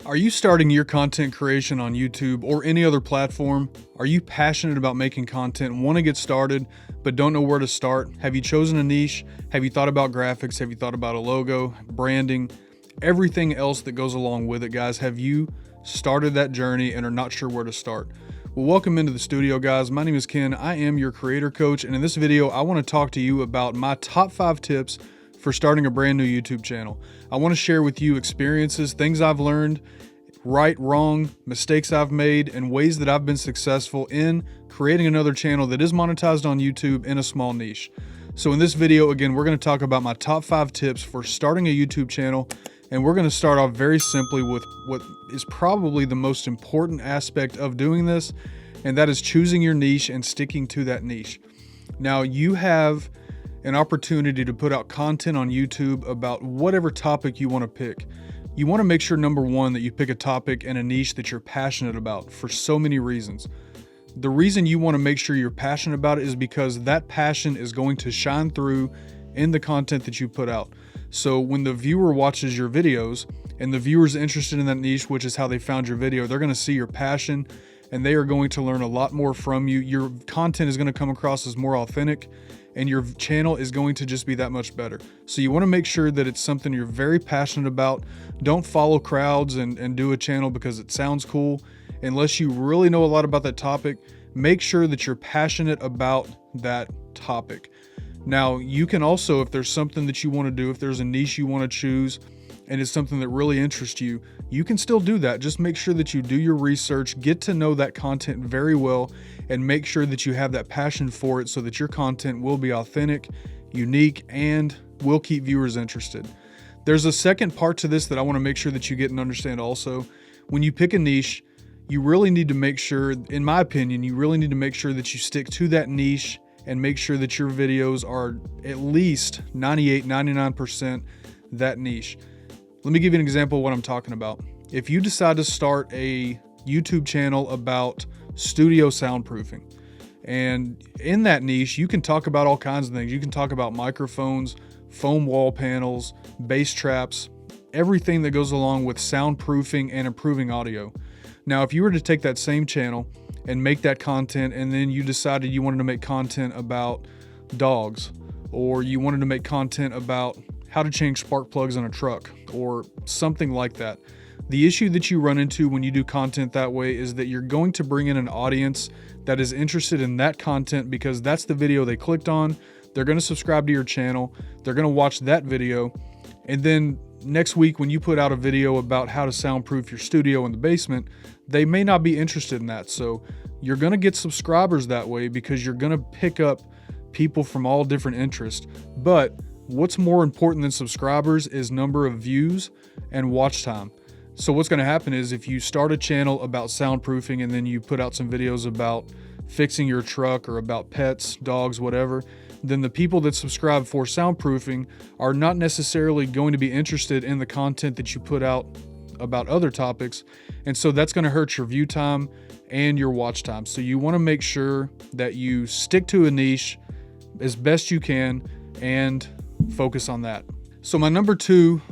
Are you starting your content creation on YouTube or any other platform? Are you passionate about making content, want to get started, but don't know where to start? Have you chosen a niche? Have you thought about graphics? Have you thought about a logo, branding, everything else that goes along with it, guys? Have you started that journey and are not sure where to start? Well, welcome into the studio, guys. My name is Ken. I am your creator coach, and in this video, I want to talk to you about my top 5 tips for starting a brand new YouTube channel. I want to share with you experiences, things I've learned, right, wrong, mistakes I've made, and ways that I've been successful in creating another channel that is monetized on YouTube in a small niche. So in this video, again, we're going to talk about my top 5 tips for starting a YouTube channel, and we're going to start off very simply with what is probably the most important aspect of doing this, and that is choosing your niche and sticking to that niche. Now, you have an opportunity to put out content on YouTube about whatever topic you want to pick. You want to make sure, number one, that you pick a topic and a niche that you're passionate about for so many reasons. The reason you want to make sure you're passionate about it is because that passion is going to shine through in the content that you put out. So when the viewer watches your videos and the viewer's interested in that niche, which is how they found your video, they're going to see your passion and they are going to learn a lot more from you. Your content is going to come across as more authentic, and your channel is going to just be that much better. So you want to make sure that it's something you're very passionate about. Don't follow crowds and do a channel because it sounds cool. Unless you really know a lot about that topic, make sure that you're passionate about that topic. Now, you can also, if there's something that you want to do, if there's a niche you want to choose, and it's something that really interests you, you can still do that. Just make sure that you do your research, get to know that content very well, and make sure that you have that passion for it so that your content will be authentic, unique, and will keep viewers interested. There's a second part to this that I want to make sure that you get and understand also. When you pick a niche, you really need to make sure, in my opinion, you really need to make sure that you stick to that niche and make sure that your videos are at least 98, 99% that niche. Let me give you an example of what I'm talking about. If you decide to start a YouTube channel about studio soundproofing, and in that niche, you can talk about all kinds of things. You can talk about microphones, foam wall panels, bass traps, everything that goes along with soundproofing and improving audio. Now, if you were to take that same channel and make that content, and then you decided you wanted to make content about dogs, or you wanted to make content about how to change spark plugs on a truck, or something like that. The issue that you run into when you do content that way is that you're going to bring in an audience that is interested in that content because that's the video they clicked on. They're going to subscribe to your channel. They're going to watch that video. And then next week, when you put out a video about how to soundproof your studio in the basement, they may not be interested in that. So you're going to get subscribers that way because you're going to pick up people from all different interests. But what's more important than subscribers is number of views and watch time. So what's going to happen is if you start a channel about soundproofing and then you put out some videos about fixing your truck or about pets, dogs, whatever, then the people that subscribe for soundproofing are not necessarily going to be interested in the content that you put out about other topics. And so that's going to hurt your view time and your watch time. So you want to make sure that you stick to a niche as best you can and focus on that. So my number 2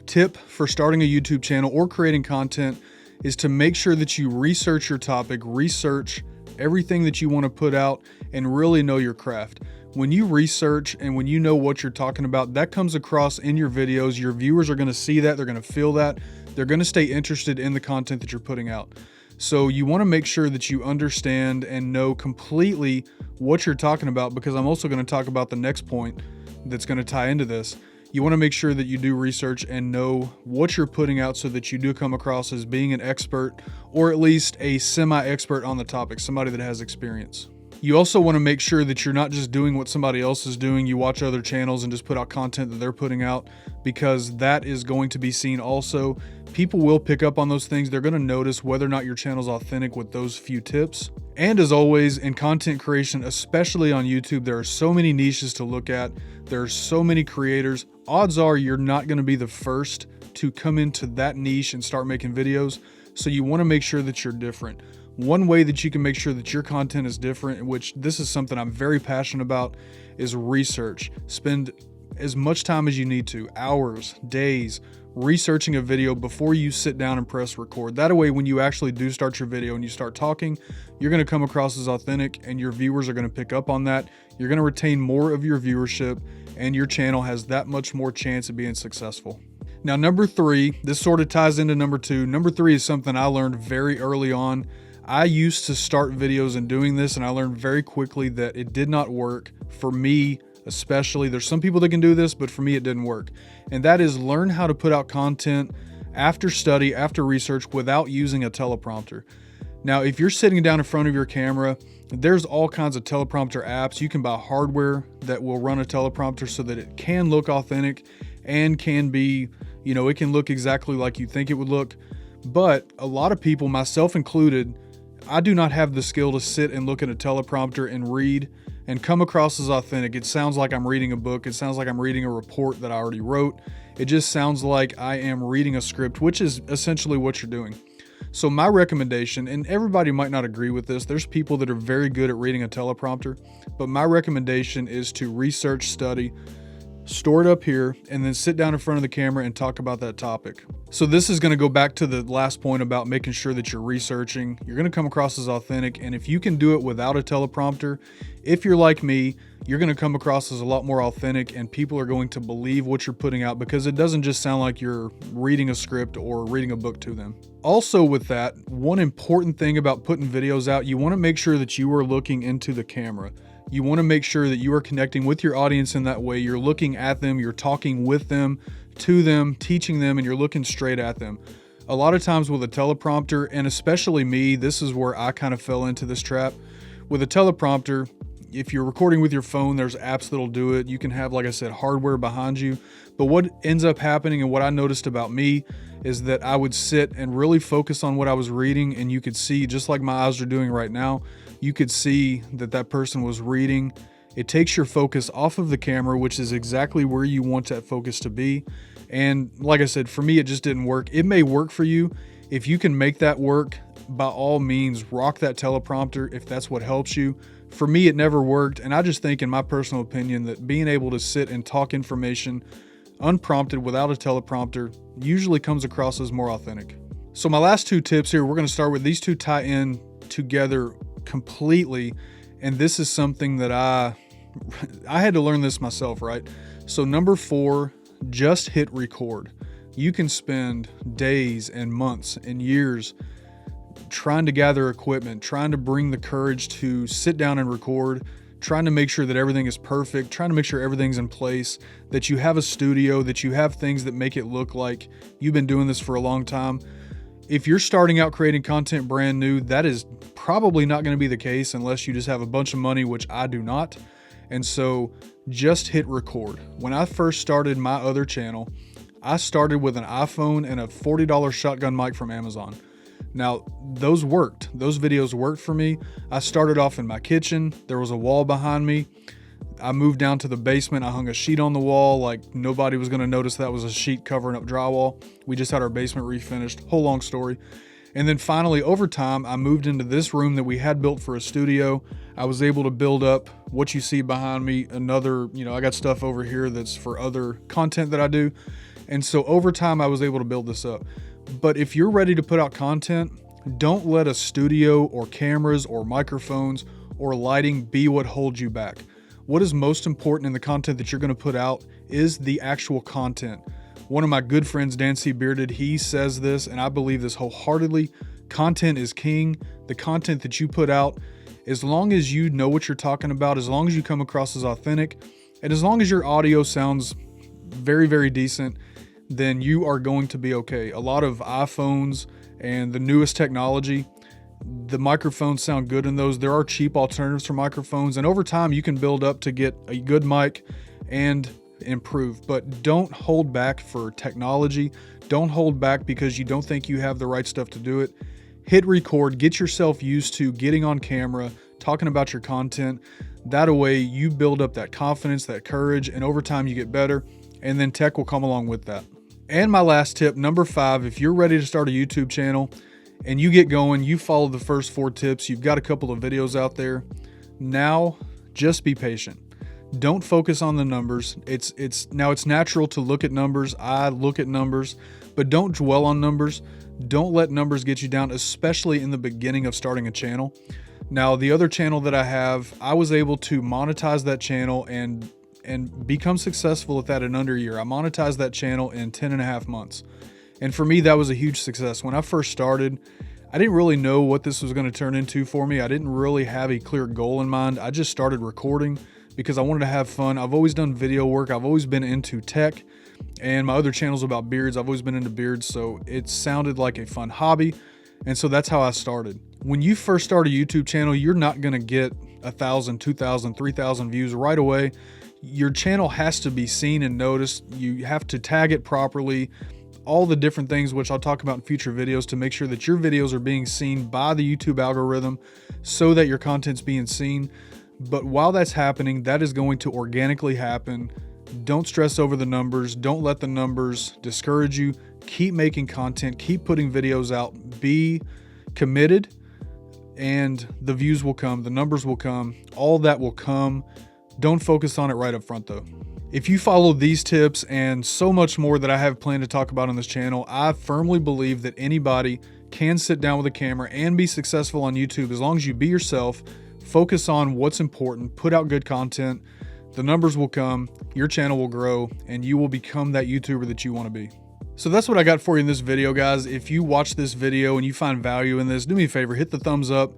tip for starting a YouTube channel or creating content is to make sure that you research your topic, research everything that you want to put out, and really know your craft. When you research and when you know what you're talking about, that comes across in your videos. Your viewers are going to see that, they're going to feel that, they're going to stay interested in the content that you're putting out. So you want to make sure that you understand and know completely what you're talking about, because I'm also going to talk about the next point that's going to tie into this. You want to make sure that you do research and know what you're putting out so that you do come across as being an expert, or at least a semi-expert on the topic, somebody that has experience. You also want to make sure that you're not just doing what somebody else is doing. You watch other channels and just put out content that they're putting out, because that is going to be seen also. People will pick up on those things. They're going to notice whether or not your channel is authentic with those few tips. And as always, in content creation, especially on YouTube, there are so many niches to look at. There are so many creators. Odds are you're not going to be the first to come into that niche and start making videos. So you want to make sure that you're different. One way that you can make sure that your content is different, which this is something I'm very passionate about, is research. Spend as much time as you need to, hours, days, researching a video before you sit down and press record. That way, when you actually do start your video and you start talking, you're going to come across as authentic and your viewers are going to pick up on that. You're going to retain more of your viewership and your channel has that much more chance of being successful. Now, number 3, this sort of ties into number 2. Number 3 is something I learned very early on. I used to start videos and doing this, and I learned very quickly that it did not work for me, especially. There's some people that can do this, but for me, it didn't work. And that is learn how to put out content after study, after research, without using a teleprompter. Now, if you're sitting down in front of your camera, there's all kinds of teleprompter apps. You can buy hardware that will run a teleprompter so that it can look authentic and can be, it can look exactly like you think it would look. But a lot of people, myself included, I do not have the skill to sit and look at a teleprompter and read and come across as authentic. It sounds like I'm reading a book. It sounds like I'm reading a report that I already wrote. It just sounds like I am reading a script, which is essentially what you're doing. So my recommendation, and everybody might not agree with this, there's people that are very good at reading a teleprompter, but my recommendation is to research, study, store it up here, and then sit down in front of the camera and talk about that topic. So this is going to go back to the last point about making sure that you're researching. You're going to come across as authentic, and if you can do it without a teleprompter, if you're like me, you're going to come across as a lot more authentic, and people are going to believe what you're putting out because it doesn't just sound like you're reading a script or reading a book to them. Also with that, one important thing about putting videos out, you want to make sure that you are looking into the camera. You want to make sure that you are connecting with your audience in that way. You're looking at them, you're talking with them, to them, teaching them, and you're looking straight at them. A lot of times with a teleprompter, and especially me, this is where I kind of fell into this trap. With a teleprompter, if you're recording with your phone, there's apps that'll do it. You can have, like I said, hardware behind you. But what ends up happening and what I noticed about me is that I would sit and really focus on what I was reading, and you could see, just like my eyes are doing right now, you could see that that person was reading. It takes your focus off of the camera, which is exactly where you want that focus to be. And like I said, for me, it just didn't work. It may work for you. If you can make that work, by all means, rock that teleprompter if that's what helps you. For me, it never worked. And I just think, in my personal opinion, that being able to sit and talk information unprompted without a teleprompter usually comes across as more authentic. So my last 2 tips here, we're going to start with these 2 tie in together completely. And this is something that I had to learn this myself, right? So number 4, just hit record. You can spend days and months and years trying to gather equipment, trying to bring the courage to sit down and record, trying to make sure that everything is perfect, trying to make sure everything's in place, that you have a studio, that you have things that make it look like you've been doing this for a long time. If you're starting out creating content brand new, that is probably not going to be the case unless you just have a bunch of money, which I do not. And so just hit record. When I first started my other channel, I started with an iPhone and a $40 shotgun mic from Amazon. Now, those worked. Those videos worked for me. I started off in my kitchen. There was a wall behind me. I moved down to the basement. I hung a sheet on the wall like nobody was going to notice that was a sheet covering up drywall. We just had our basement refinished. Whole long story. And then finally, over time, I moved into this room that we had built for a studio. I was able to build up what you see behind me. Another, I got stuff over here that's for other content that I do. And so over time, I was able to build this up. But if you're ready to put out content, don't let a studio or cameras or microphones or lighting be what holds you back. What is most important in the content that you're going to put out is the actual content. One of my good friends, Dan C. Bearded, he says this, and I believe this wholeheartedly. Content is king. The content that you put out, as long as you know what you're talking about, as long as you come across as authentic, and as long as your audio sounds very, very decent, then you are going to be okay. A lot of iPhones and the newest technology, the microphones sound good in those. There are cheap alternatives for microphones, and over time you can build up to get a good mic and improve. But don't hold back for technology. Don't hold back because you don't think you have the right stuff to do it. Hit record, get yourself used to getting on camera, talking about your content. That way you build up that confidence, that courage, and over time you get better, and then tech will come along with that. And my last tip, number 5, if you're ready to start a YouTube channel and you get going, you follow the first 4 tips, you've got a couple of videos out there. Now, just be patient. Don't focus on the numbers. It's natural to look at numbers. I look at numbers, but don't dwell on numbers. Don't let numbers get you down, especially in the beginning of starting a channel. Now, the other channel that I have, I was able to monetize that channel and become successful at that in under a year. I monetized that channel in 10.5 months. And for me, that was a huge success. When I first started, I didn't really know what this was going to turn into for me. I didn't really have a clear goal in mind. I just started recording because I wanted to have fun. I've always done video work. I've always been into tech, and my other channel's about beards. I've always been into beards, so it sounded like a fun hobby. And so that's how I started. When you first start a YouTube channel, you're not going to get 1,000, 2,000, 3,000 views right away. Your channel has to be seen and noticed. You have to tag it properly. All the different things, which I'll talk about in future videos, to make sure that your videos are being seen by the YouTube algorithm so that your content's being seen. But while that's happening, that is going to organically happen. Don't stress over the numbers. Don't let the numbers discourage you. Keep making content. Keep putting videos out. Be committed, and the views will come. The numbers will come. All that will come. Don't focus on it right up front, though. If you follow these tips and so much more that I have planned to talk about on this channel, I firmly believe that anybody can sit down with a camera and be successful on YouTube as long as you be yourself, focus on what's important, put out good content. The numbers will come, your channel will grow, and you will become that YouTuber that you want to be. So that's what I got for you in this video, guys. If you watch this video and you find value in this, do me a favor, hit the thumbs up,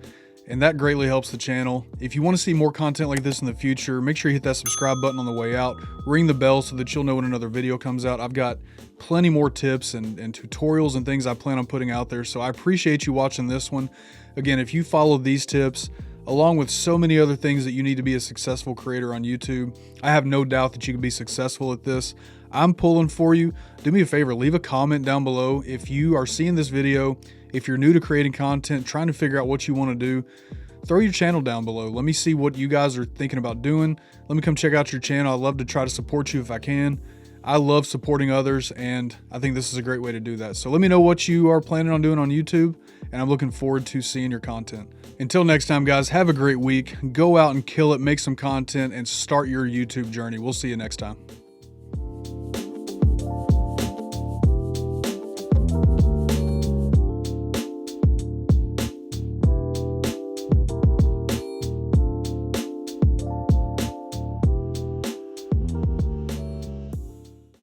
and that greatly helps the channel. If you want to see more content like this in the future, make sure you hit that subscribe button on the way out. Ring the bell so that you'll know when another video comes out. I've got plenty more tips and tutorials and things I plan on putting out there, so I appreciate you watching this one. Again, if you follow these tips, along with so many other things that you need to be a successful creator on YouTube, I have no doubt that you can be successful at this. I'm pulling for you. Do me a favor, leave a comment down below. If you are seeing this video, if you're new to creating content, trying to figure out what you want to do, throw your channel down below. Let me see what you guys are thinking about doing. Let me come check out your channel. I'd love to try to support you if I can. I love supporting others, and I think this is a great way to do that. So let me know what you are planning on doing on YouTube, and I'm looking forward to seeing your content. Until next time, guys, have a great week. Go out and kill it, make some content, and start your YouTube journey. We'll see you next time.